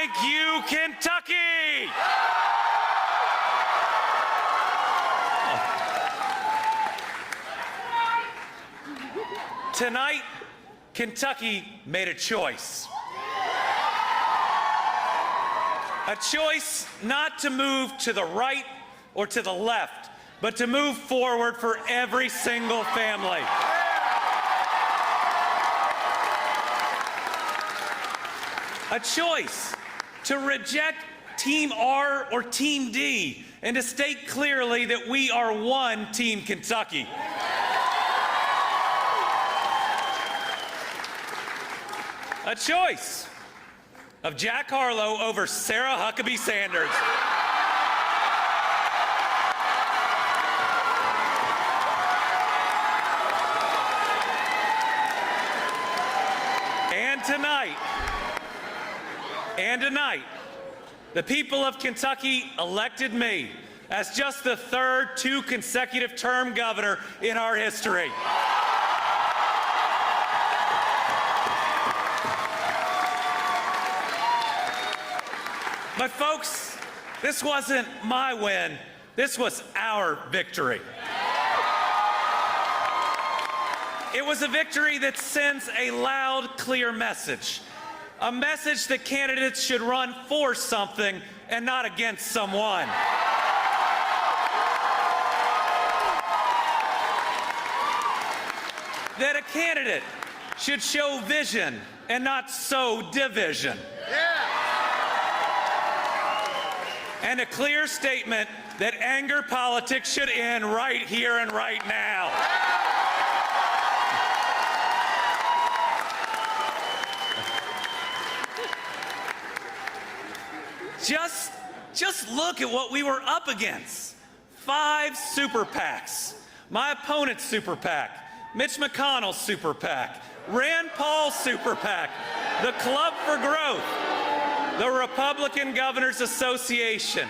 Thank you, Kentucky! Tonight, Kentucky made a choice. A choice not to move to the right or to the left, but to move forward for every single family. A choice to reject Team R or Team D and to state clearly that we are one Team Kentucky. A choice of Jack Harlow over Sarah Huckabee Sanders. And tonight, the people of Kentucky elected me as just the third two-consecutive term governor in our history. But folks, this wasn't my win. This was our victory. It was a victory that sends a loud, clear message. A message that candidates should run for something and not against someone. That a candidate should show vision and not sow division. And a clear statement that anger politics should end right here and right now. Just look at what we were up against. 5 super PACs. My opponent's super PAC, Mitch McConnell's super PAC, Rand Paul's super PAC, the Club for Growth, the Republican Governors Association,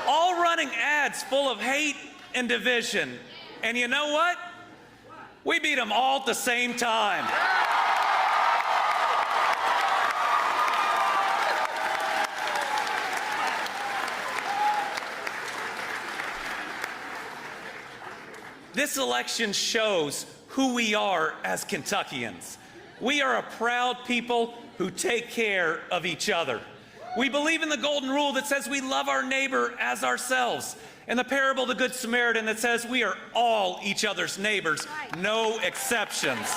all running ads full of hate and division. And you know what? We beat them all at the same time. This election shows who we are as Kentuckians. We are a proud people who take care of each other. We believe in the golden rule that says we love our neighbor as ourselves, and the parable of the Good Samaritan that says we are all each other's neighbors, no exceptions.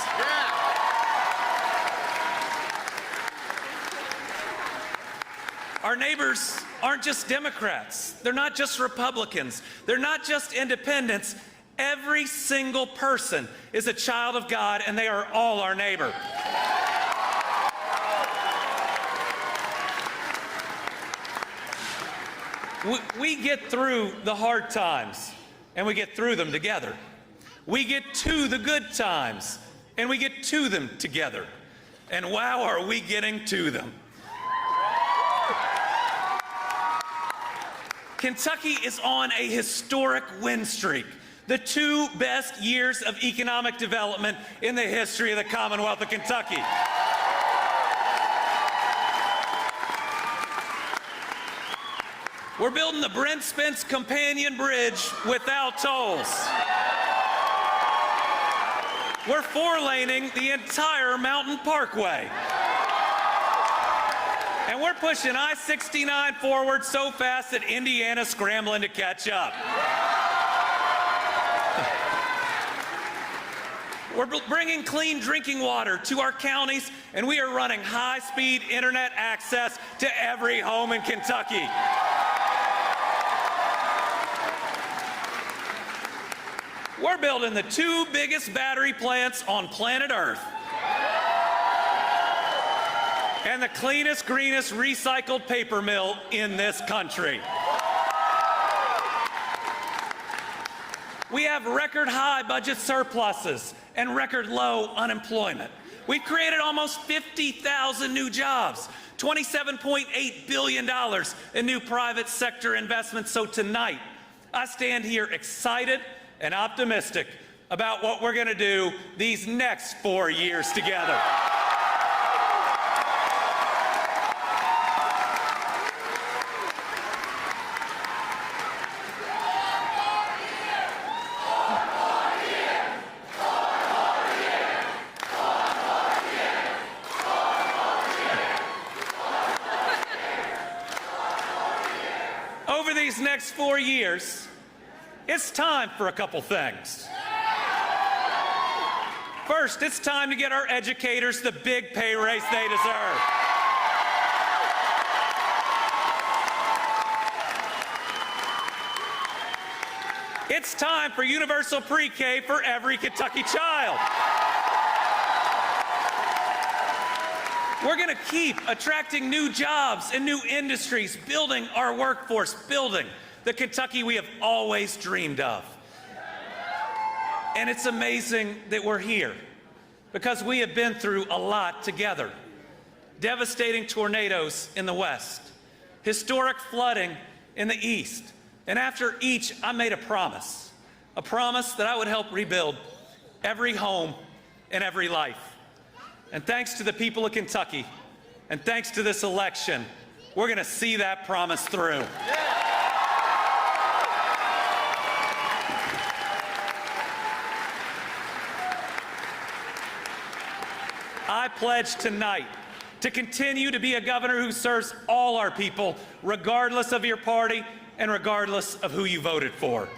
Our neighbors aren't just Democrats. They're not just Republicans. They're not just independents. Every single person is a child of God, and they are all our neighbor. We get through the hard times, and we get through them together. We get to the good times, and we get to them together. And wow, are we getting to them. Kentucky is on a historic win streak. The 2 best years of economic development in the history of the Commonwealth of Kentucky. We're building the Brent Spence Companion Bridge without tolls. We're 4-laning the entire Mountain Parkway. And we're pushing I-69 forward so fast that Indiana's scrambling to catch up. We're bringing clean drinking water to our counties, and we are running high-speed internet access to every home in Kentucky. We're building the 2 biggest battery plants on planet Earth. And the cleanest, greenest recycled paper mill in this country. We have record high budget surpluses and record low unemployment. We've created almost 50,000 new jobs, $27.8 billion in new private sector investments. So tonight, I stand here excited and optimistic about what we're going to do these next 4 years together. these next 4 years, it's time for a couple things. First, it's time to get our educators the big pay raise they deserve. It's time for universal pre-K for every Kentucky child. We're going to keep attracting new jobs and new industries, building our workforce, building the Kentucky we have always dreamed of. And it's amazing that we're here because we have been through a lot together. Devastating tornadoes in the west, historic flooding in the east. And after each, I made a promise that I would help rebuild every home and every life. And thanks to the people of Kentucky, and thanks to this election, we're going to see that promise through. I pledge tonight to continue to be a governor who serves all our people, regardless of your party and regardless of who you voted for.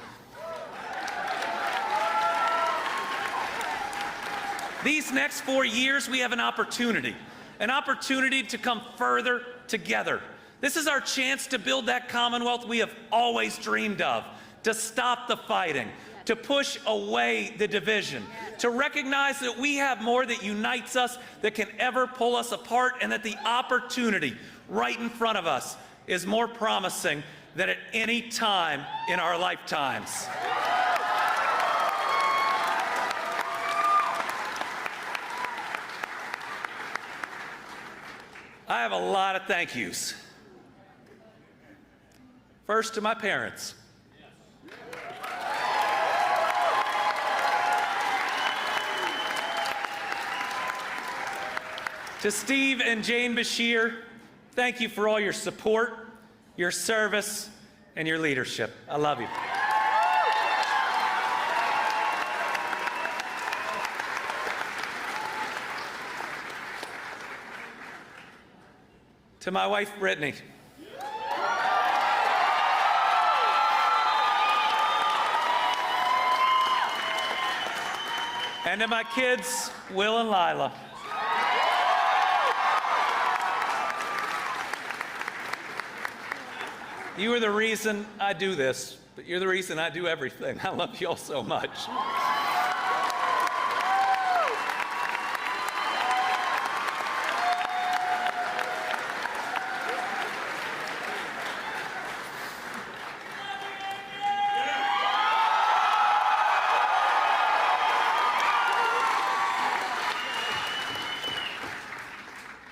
These next 4 years, we have an opportunity to come further together. This is our chance to build that Commonwealth we have always dreamed of, to stop the fighting, to push away the division, to recognize that we have more that unites us that can ever pull us apart, and that the opportunity right in front of us is more promising than at any time in our lifetimes. I have a lot of thank yous. First, to my parents. To Steve and Jane Beshear, thank you for all your support, your service, and your leadership. I love you. To my wife, Brittany. And to my kids, Will and Lila. You are the reason I do this, but you're the reason I do everything. I love you all so much.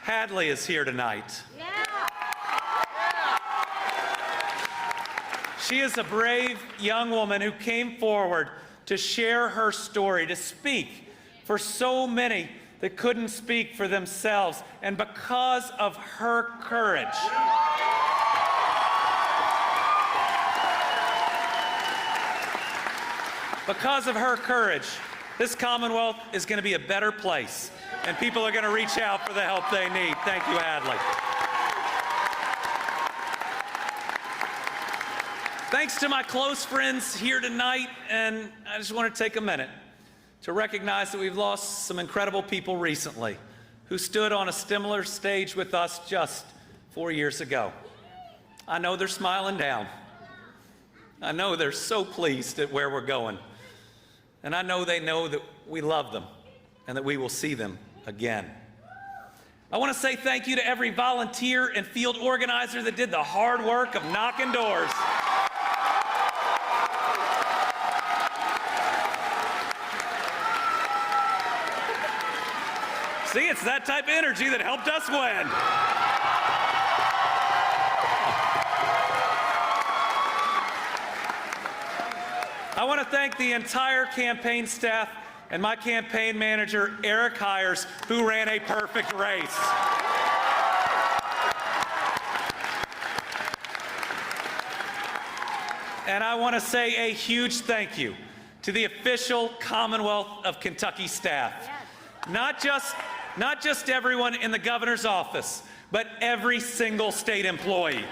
Hadley is here tonight. She is a brave young woman who came forward to share her story, to speak for so many that couldn't speak for themselves. And because of her courage, this Commonwealth is going to be a better place, and people are going to reach out for the help they need. Thank you, Hadley. Thanks to my close friends here tonight, and I just want to take a minute to recognize that we've lost some incredible people recently who stood on a similar stage with us just 4 years ago. I know they're smiling down. I know they're so pleased at where we're going. And I know they know that we love them and that we will see them again. I want to say thank you to every volunteer and field organizer that did the hard work of knocking doors. See, it's that type of energy that helped us win. I want to thank the entire campaign staff and my campaign manager, Eric Hires, who ran a perfect race. And I want to say a huge thank you to the official Commonwealth of Kentucky staff. Not just everyone in the governor's office, but every single state employee.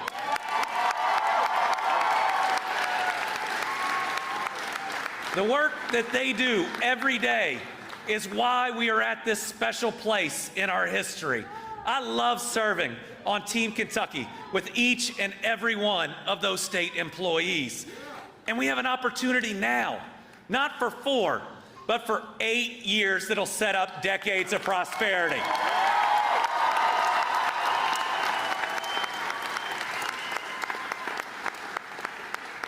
The work that they do every day is why we are at this special place in our history. I love serving on Team Kentucky with each and every one of those state employees. And we have an opportunity now, not for 4, but for 8 years that'll set up decades of prosperity.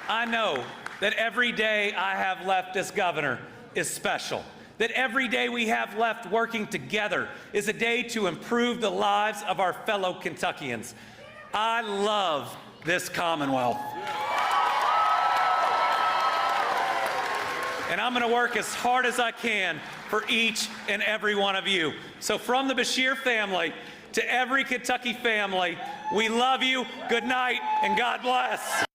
I know that every day I have left as governor is special, that every day we have left working together is a day to improve the lives of our fellow Kentuckians. I love this Commonwealth. And I'm going to work as hard as I can for each and every one of you. So from the Beshear family to every Kentucky family, we love you, good night, and God bless.